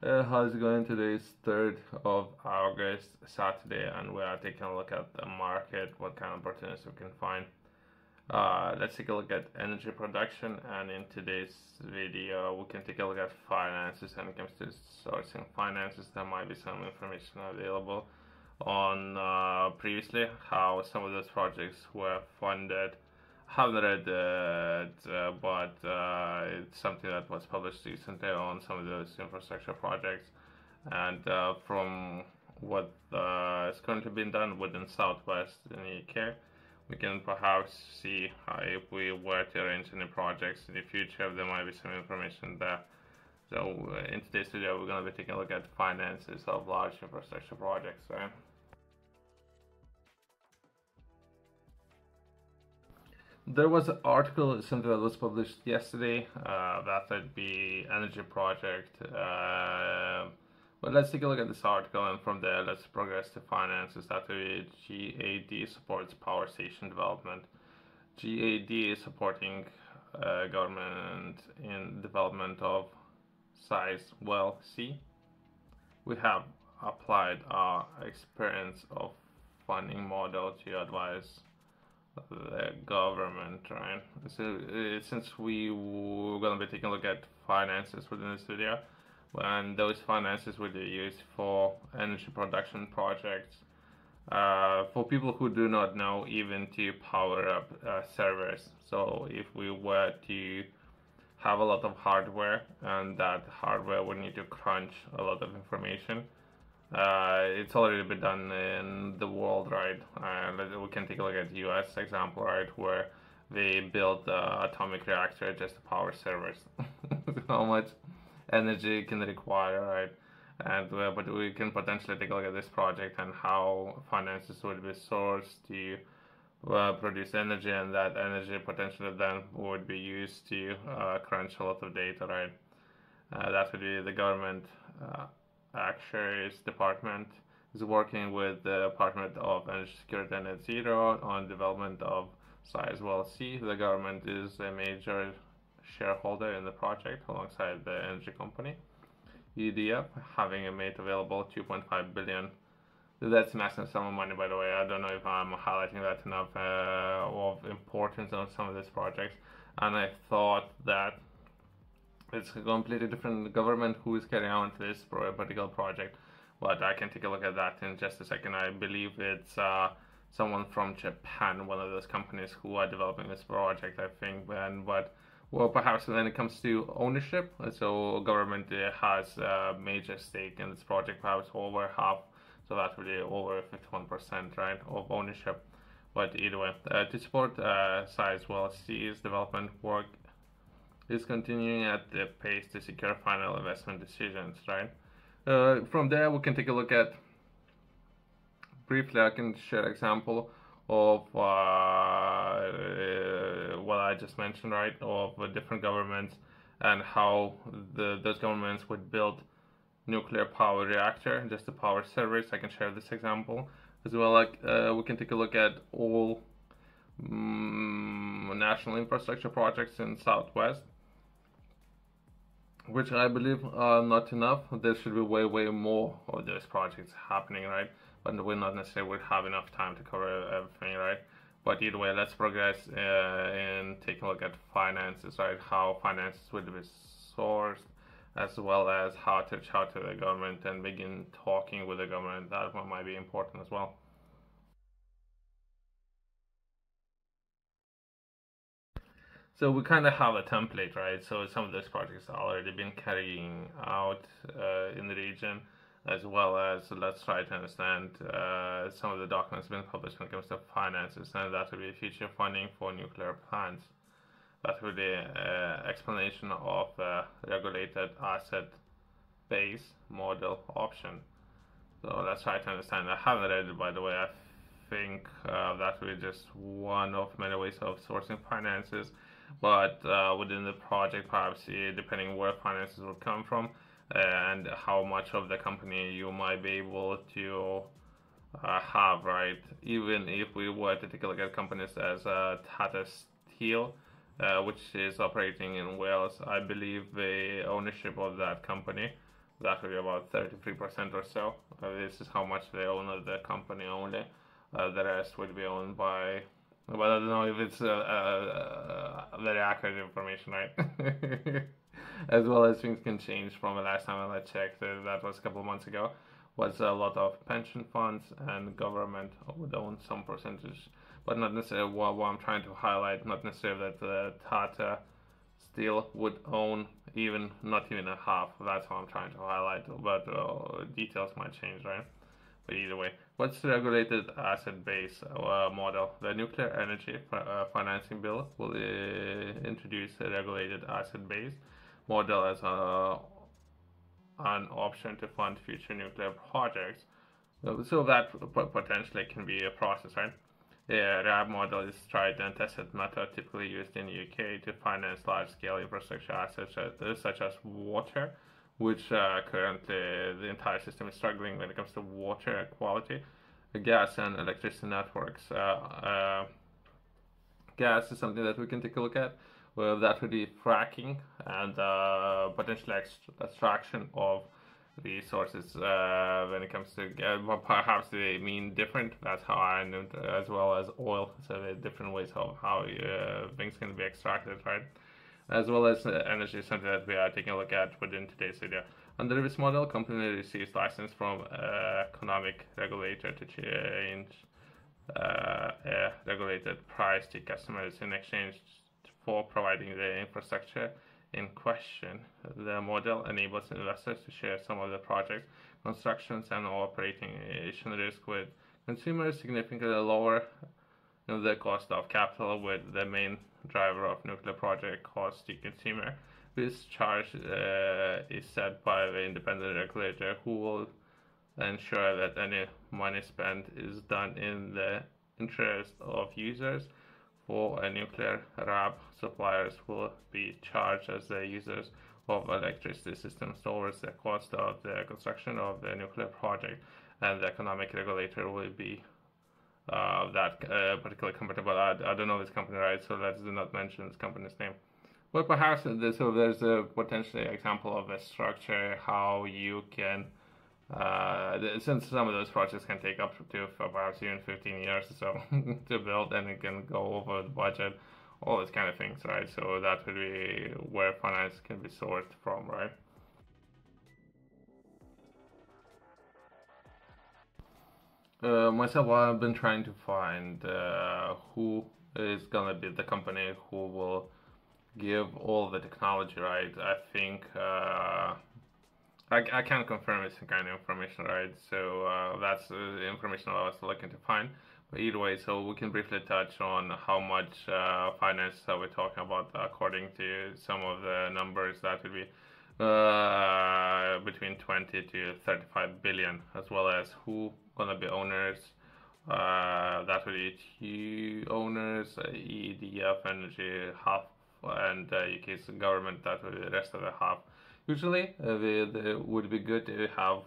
How's it going? Today is 3rd of August, Saturday, and we are taking a look at the market, what kind of opportunities we can find. Let's take a look at energy production, and in today's video, we can take a look at finances. And when it comes to sourcing finances, there might be some information available on previously how some of those projects were funded. Haven't read it, but it's something that was published recently on some of those infrastructure projects. And from what is currently being done within Southwest in the UK, we can perhaps see how, if we were to arrange any projects in the future, there might be some information there. So in today's video, we're going to be taking a look at finances of large infrastructure projects. Right? There was an article, something that was published yesterday, that would be energy project. But let's take a look at this article, and from there, let's progress to finances. That would be GAD supports power station development. GAD is supporting government in development of size well C. We have applied our experience of funding model to advise the government, right? So since we were going to be taking a look at finances within this video, and those finances will be used for energy production projects, for people who do not know, even to power up servers. So if we were to have a lot of hardware, and that hardware would need to crunch a lot of information, it's already been done in the world, right? We can take a look at the US example, right, where they built an atomic reactor just to power servers. How much energy can it require, right? And but we can potentially take a look at this project and how finances would be sourced to produce energy, and that energy potentially then would be used to crunch a lot of data, right? That would be the government. Actuaries Department is working with the Department of Energy Security and Net Zero on development of size well C. The government is a major shareholder in the project alongside the energy company. EDF having made available 2.5 billion. That's massive sum of money, by the way. I don't know if I'm highlighting that enough of importance on some of these projects. And I thought that it's a completely different government who is carrying out this particular project, but I can take a look at that in just a second. I believe it's someone from Japan, one of those companies who are developing this project, I think. But well, perhaps when it comes to ownership, so government has a major stake in this project, perhaps over half, so that would be over 51%, right, of ownership. But either way, to support size well C's development work is continuing at the pace to secure final investment decisions, right? From there, we can take a look at, briefly, I can share an example of what I just mentioned, right, of different governments and how those governments would build nuclear power reactor just to power servers. I can share this example as well. Like we can take a look at all national infrastructure projects in Southwest, which I believe are not enough. There should be way more of those projects happening, right? But we're not necessarily would have enough time to cover everything, right? But either way, let's progress in taking a look at finances, right? How finances would be sourced, as well as how to reach out to the government and begin talking with the government. That one might be important as well. So we kind of have a template, right? So some of those projects are already been carrying out in the region, as well as let's try to understand some of the documents being published when it comes to finances, and that would be future funding for nuclear plants. That would be explanation of regulated asset base model option. So let's try to understand. I haven't read it, by the way. I think that would be just one of many ways of sourcing finances. But within the project, perhaps depending where finances will come from and how much of the company you might be able to have, right? Even if we were to take a look at companies as Tata Steel, which is operating in Wales, I believe the ownership of that company that would be about 33% or so. This is how much they own of the company only. The rest would be owned by, but I don't know if it's very accurate information, right? As well as things can change from the last time I checked, that was a couple of months ago, was a lot of pension funds and government would own some percentage, but not necessarily what I'm trying to highlight, not necessarily that Tata Steel would own not even a half. That's what I'm trying to highlight, but details might change, right? But either way, what's the regulated asset base model? The nuclear energy financing bill will introduce a regulated asset base model as an option to fund future nuclear projects. So that potentially can be a process, right? The RAB model is tried and tested method typically used in the UK to finance large-scale infrastructure assets such as water, which currently the entire system is struggling when it comes to water quality, gas and electricity networks. Gas is something that we can take a look at. Well, that would be fracking and potential extraction of resources when it comes to perhaps they mean different. That's how I know it, as well as oil. So there are different ways of how things can be extracted, right? As well as energy, something that we are taking a look at within today's video. Under this model, company receives license from economic regulator to change a regulated price to customers in exchange for providing the infrastructure in question. The model enables investors to share some of the project constructions and operation risk with consumers, significantly lower the cost of capital, with the main driver of nuclear project cost to consumer. This charge is set by the independent regulator, who will ensure that any money spent is done in the interest of users. For a nuclear RAB, suppliers will be charged as the users of electricity systems towards the cost of the construction of the nuclear project, and the economic regulator will be that particular company. But I don't know this company, right? So let's not mention this company's name. But perhaps there's a potential example of a structure how you can. Since some of those projects can take up to perhaps even 15 years or so to build, and it can go over the budget, all these kind of things, right? So that would be where finance can be sourced from, right? Myself, I've been trying to find who is gonna be the company who will give all the technology, right? I think I can't confirm this kind of information, right? So that's the information I was looking to find. But either way, so we can briefly touch on how much finance are we talking about according to some of the numbers. That would be between 20 to 35 billion, as well as who gonna be owners. That would be two owners, EDF Energy half, and UK's government. That would be the rest of the half. Usually, it would be good to have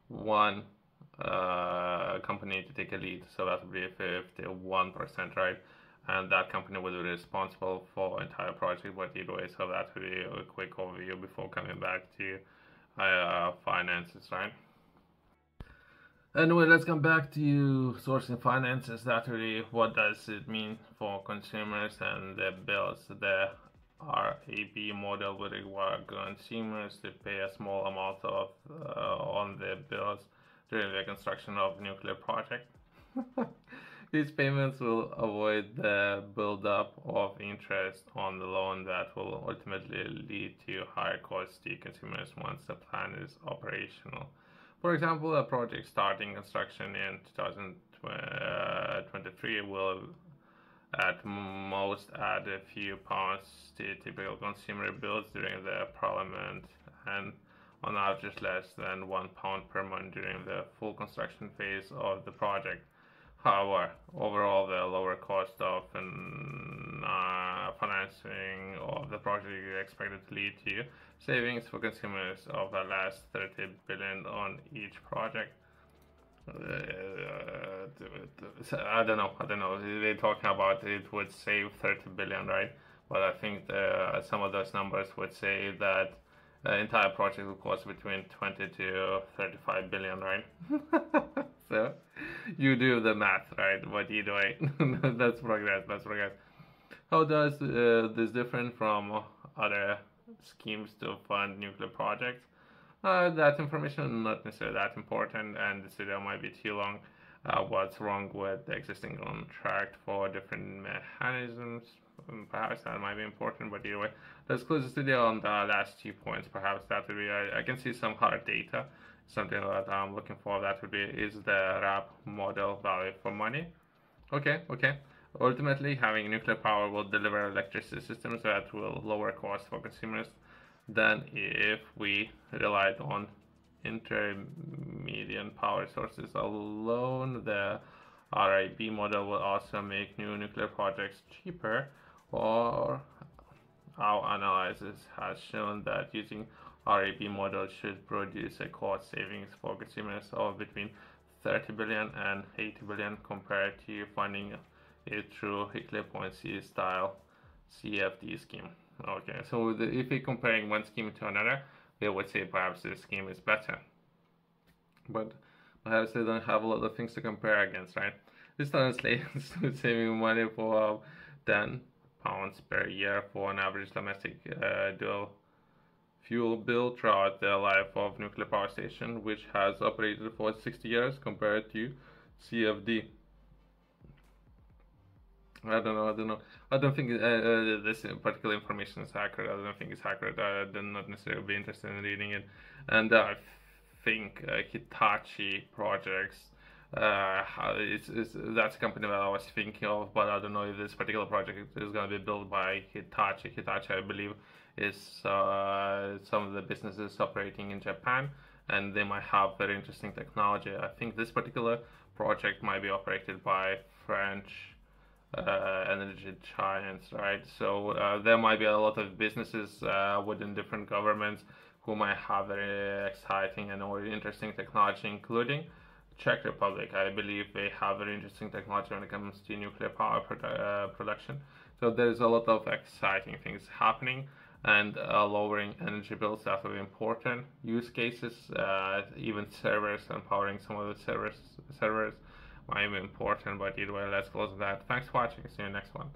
one company to take a lead, so that would be 51%, right? And that company would be responsible for entire project. But either way, so that would be a quick overview before coming back to finances, right? Anyway, let's come back to sourcing finances. That really, what does it mean for consumers and their bills? The RAB model would require consumers to pay a small amount of on their bills during the construction of nuclear project. These payments will avoid the build-up of interest on the loan that will ultimately lead to higher costs to consumers once the plan is operational. For example, a project starting construction in 2023 will at most add a few pounds to typical consumer bills during the parliament, and on average less than £1 per month during the full construction phase of the project. However, overall, the lower cost of financing of the project is expected to lead to savings for consumers of at least 30 billion on each project. I don't know. They're talking about it would save 30 billion, right? But I think some of those numbers would say that entire project will cost between 20 to 35 billion, right? So you do the math, right? What you doing? That's progress. That's progress. How does this different from other schemes to fund nuclear projects? That information is not necessarily that important, and this video might be too long. What's wrong with the existing contract for different mechanisms? Perhaps that might be important, but either way, let's close this video on the last 2 points. Perhaps that would be, I can see some hard data. Something that I'm looking for, that would be, is the RAP model value for money? Okay. Ultimately, having nuclear power will deliver electricity systems that will lower costs for consumers than if we relied on intermediate power sources alone. The RIB model will also make new nuclear projects cheaper, or our analysis has shown that using RIB model should produce a cost savings for consumers of between 30 billion and 80 billion compared to funding it through Hinkley Point C style CFD scheme. Okay, so if we're comparing one scheme to another, we would say perhaps this scheme is better. But perhaps they don't have a lot of things to compare against, right? This translates to saving money for £10 per year for an average domestic dual fuel bill throughout the life of nuclear power station, which has operated for 60 years compared to CFD. I don't know. I don't think this particular information is accurate. I don't think it's accurate. I'd not necessarily be interested in reading it. And I think Hitachi projects, that's a company that I was thinking of, but I don't know if this particular project is going to be built by Hitachi. Hitachi, I believe, is some of the businesses operating in Japan, and they might have very interesting technology. I think this particular project might be operated by French energy giants, right? So there might be a lot of businesses within different governments who might have very exciting and or interesting technology, including Czech Republic. I believe they have very interesting technology when it comes to nuclear power production. So there's a lot of exciting things happening, and lowering energy bills, that will be important. Use cases, even servers, and powering some of the servers might be important, but either way, let's close that. Thanks for watching. See you next one.